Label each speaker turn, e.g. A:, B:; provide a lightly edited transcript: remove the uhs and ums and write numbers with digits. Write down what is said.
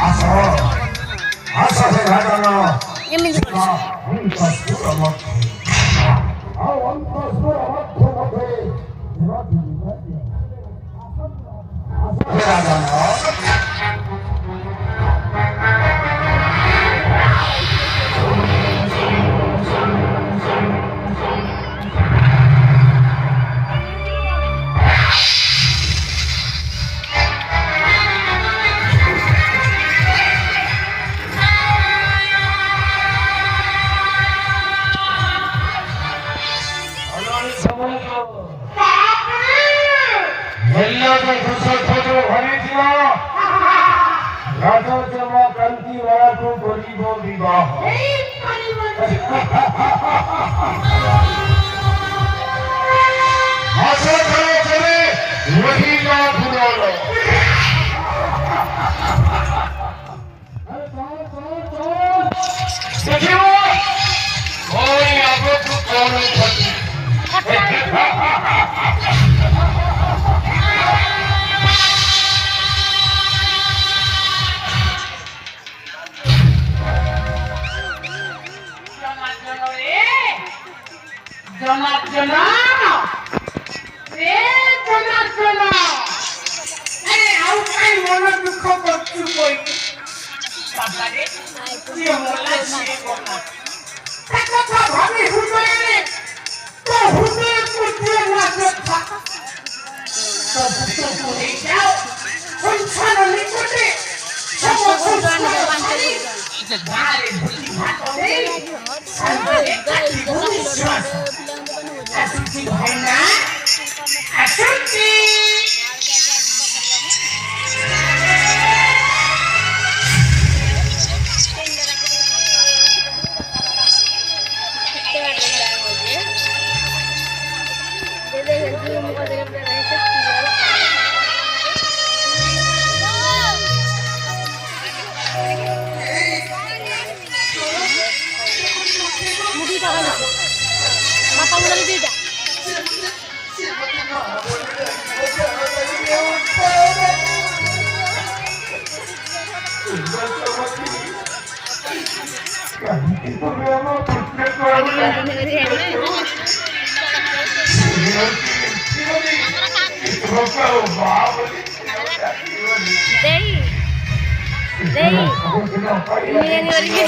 A: Asal hadana.
B: Yang minum.
A: Untas suramat. Awantas suramat mate. Asal hadana. ಎಲ್ಲದ ಸುಸಜ್ಜರು ಹೊರಟಿಲ್ಲ ರಾಜೋದ್ಯಮ ಕ್ರಾಂತಿ ಒಳಗೂ ಗರಿಬ ವಿವಾಹ ಆಶಾ करे वही ना भूलो देखियो कोई आपको कौन पति
C: Jona, hey, I want to cook up two boys. Somebody, you will let me go. That's what I'm having. Who's doing it? So, who's doing it? Who's doing it? So, who's out? Who's trying to live with it? Someone who's trying to find it. Somebody, Asuci Hana, Asuci.
B: Mata udah beda. Dei, ini yang lagi.